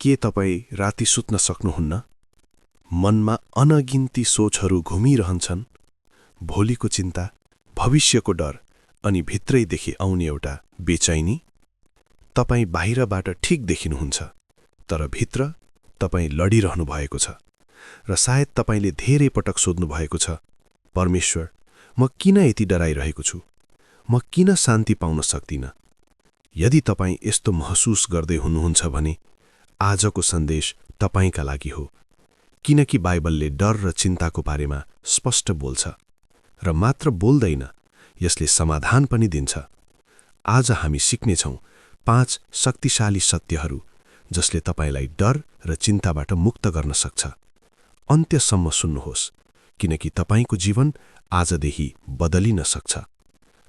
के तपाईँ राति सुत्न सक्नुहुन्न? मनमा अनगिन्ती सोचहरू घुमिरहन्छन्, भोलिको चिन्ता, भविष्यको डर अनि भित्रैदेखि आउने एउटा बेचैनी। तपाईँ बाहिरबाट ठिक देखिनुहुन्छ, तर भित्र तपाईँ लडिरहनु भएको छ र सायद तपाईँले धेरै पटक सोध्नु भएको छ, परमेश्वर, म किन यति डराइरहेको छु? म किन शान्ति पाउन सक्दिनँ? यदि तपाईँ यस्तो महसुस गर्दै हुनुहुन्छ भने आजको सन्देश तपाईका लागि हो, किनकि बाइबलले डर र चिन्ताको बारेमा स्पष्ट बोल्छ र मात्र बोल्दैन, यसले समाधान पनि दिन्छ। आज हामी सिक्नेछौँ 5 शक्तिशाली सत्यहरू जसले तपाईलाई डर र चिन्ताबाट मुक्त गर्न सक्छ। अन्त्यसम्म सुन्नुहोस्, किनकि तपाईको जीवन आजदेखि बदलिन सक्छ।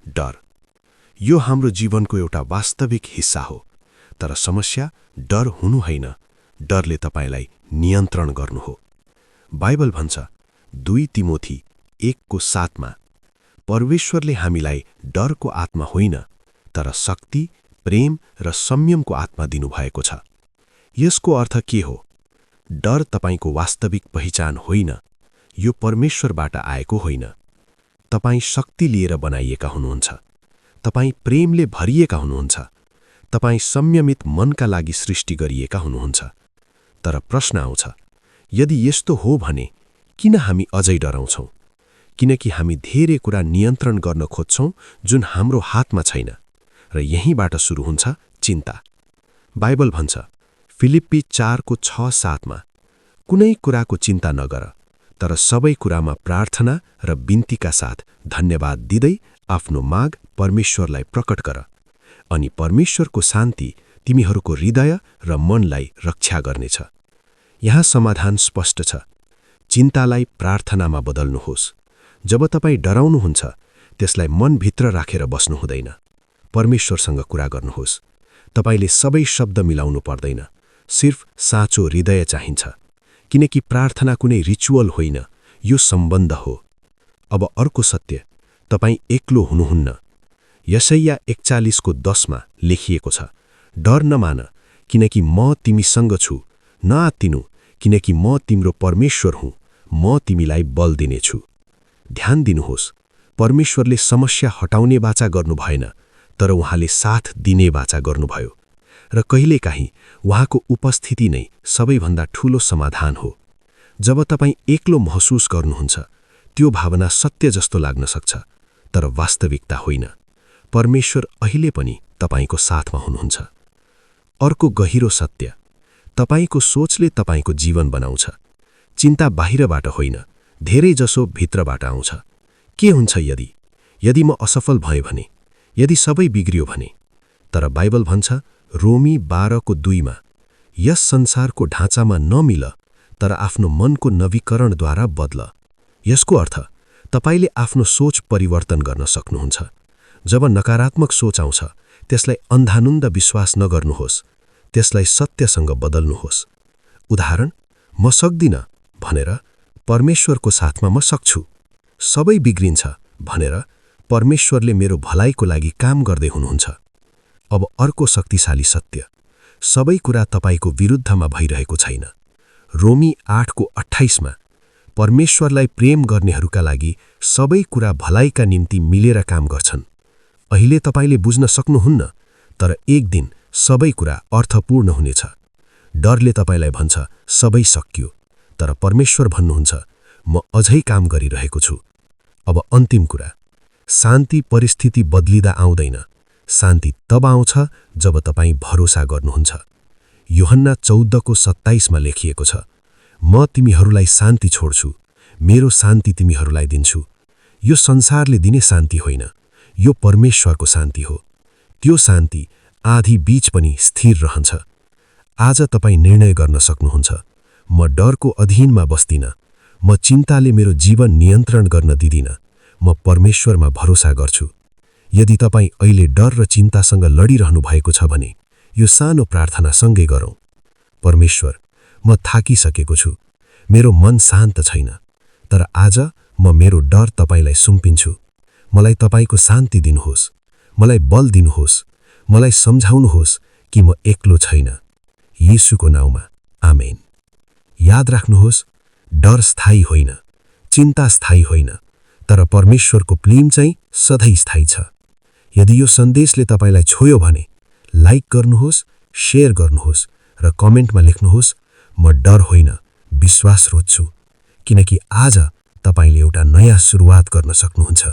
डर यो हाम्रो जीवनको एउटा वास्तविक हिस्सा हो, तर समस्या डर हुनु होइन, डरले तपाईलाई नियन्त्रण गर्नु हो। बाइबल भन्छ 2 तिमोथी 1:7 परमेश्वरले हामीलाई डरको आत्मा होइन, तर शक्ति, प्रेम र संयमको आत्मा दिनुभएको छ। यसको अर्थ के हो? डर तपाईको वास्तविक पहिचान होइन, यो परमेश्वरबाट आएको होइन। तपाईँ शक्ति लिएर बनाइएका हुनुहुन्छ, तपाईँ प्रेमले भरिएका हुनुहुन्छ, तपाईँ संयमित मनका लागि सृष्टि गरिएका हुनुहुन्छ। तर प्रश्न आउँछ, यदि यस्तो हो भने किन हामी अझै डराउँछौँ? किनकि हामी धेरै कुरा नियन्त्रण गर्न खोज्छौँ जुन हाम्रो हातमा छैन, र यहीँबाट सुरु हुन्छ चिन्ता। बाइबल भन्छ फिलिप्पी 4:6-7 कुनै कुराको चिन्ता नगर, तर सबै कुरामा प्रार्थना र बिन्तीका साथ धन्यवाद दिँदै आफ्नो माग परमेश्वरलाई प्रकट गर, अनि परमेश्वरको शान्ति तिमीहरूको हृदय र मनलाई रक्षा गर्नेछ। यहाँ समाधान स्पष्ट छ, चिन्तालाई प्रार्थनामा बदल्नुहोस्। जब तपाईँ डराउनुहुन्छ, त्यसलाई मनभित्र राखेर बस्नु हुँदैन, परमेश्वरसँग कुरा गर्नुहोस्। तपाईले सबै शब्द मिलाउनु पर्दैन, सिर्फ साँचो हृदय चाहिन्छ, किनकि प्रार्थना कुनै रिचुअल होइन, यो सम्बन्ध हो। अब अर्को सत्य, तपाईँ एक्लो हुनुहुन्न। यशाया 41:10 लेखिएको छ, डर नमान, किनकि म तिमीसँग छु, नआत्तिनु, किनकि म तिम्रो परमेश्वर हुँ, म तिमीलाई बल दिनेछु। ध्यान दिनुहोस्, परमेश्वरले समस्या हटाउने वाचा गर्नु भएन, तर उहाँले साथ दिने वाचा गर्नुभयो, र कहिलेकाहीँ उहाँको उपस्थिति नै सबैभन्दा ठूलो समाधान हो। जब तपाईँ एक्लो महसुस गर्नुहुन्छ, त्यो भावना सत्य जस्तो लाग्न सक्छ, तर वास्तविकता होइन। परमेश्वर अहिले पनि तपाईको साथमा हुनुहुन्छ। अर्को गहिरो सत्य, तपाईको सोचले तपाईको जीवन बनाउँछ। चिन्ता बाहिरबाट होइन, धेरै जसो भित्रबाट आउँछ। के हुन्छ यदि म असफल भएँ भने, यदि सबै बिग्रियो भने? तर बाइबल भन्छ रोमी 12:2 यस संसारको ढाँचामा नमिल, तर आफ्नो मनको नवीकरणद्वारा बदल। यसको अर्थ तपाईले आफ्नो सोच परिवर्तन गर्न सक्नुहुन्छ। जब नकारात्मक सोच आउँछ, त्यसलाई अन्धानुन्द विश्वास नगर्नुहोस्, त्यसलाई सत्यसँग बदल्नुहोस्। उदाहरण, म सक्दिन भनेर परमेश्वरको साथमा म सक्छु। सबै बिग्रिन्छ भनेर परमेश्वरले मेरो भलाइको लागि काम गर्दै हुनुहुन्छ। अब अर्को शक्तिशाली सत्य, सबै कुरा तपाईको विरुद्धमा भइरहेको छैन। रोमी 8:28 परमेश्वरलाई प्रेम गर्नेहरूका लागि सबै कुरा भलाइका निम्ति मिलेर काम गर्छन्। अहिले तपाईले बुझ्न सक्नुहुन्न, तर एक दिन सबै कुरा अर्थपूर्ण हुनेछ। डरले तपाईलाई भन्छ सबै सकियो, तर परमेश्वर भन्नुहुन्छ म अझै काम गरिरहेको छु। अब अन्तिम कुरा, शान्ति परिस्थिति बदलिदा आउँदैन, शान्ति तब आउँछ जब तपाईँ भरोसा गर्नुहुन्छ। यूहन्ना 14:27 लेखिएको छ, म तिमीहरूलाई शान्ति छोड्छु, मेरो शान्ति तिमीहरूलाई दिन्छु। यो संसारले दिने शान्ति होइन, यो परमेश्वरको शान्ति हो। त्यो शान्ति आधी बीच पनि स्थिर रहन्छ। आज तपाईँ निर्णय गर्न सक्नुहुन्छ, म डरको अधीनमा बस्दिन, म चिन्ताले मेरो जीवन नियन्त्रण गर्न दिदिन, म परमेश्वरमा भरोसा गर्छु। यदि तपाईँ अहिले डर र चिन्तासँग लडिरहनु भएको छ भने यो सानो प्रार्थना सँगै गरौँ। परमेश्वर, म थाकिसकेको छु, मेरो मन शान्त छैन, तर आज म मेरो डर तपाईलाई सुम्पिन्छु। मलाई तपाईको शान्ति दिनुहोस्, मलाई बल दिनुहोस्, मलाई सम्झाउनुहोस् कि म एक्लो छैन। येशूको नाउँमा आमेन। याद राख्नुहोस्, डर स्थायी होइन, चिन्ता स्थायी होइन, तर परमेश्वरको प्रेम चाहिँ सधैँ स्थायी छ। यदि यो सन्देशले तपाईलाई छोयो भने लाइक गर्नुहोस्, शेयर गर्नुहोस् र कमेन्टमा लेख्नुहोस्, म डर होइन, विश्वास रोज्छु, किनकि आज तपाईले एउटा नयाँ सुरुवात गर्न सक्नुहुन्छ।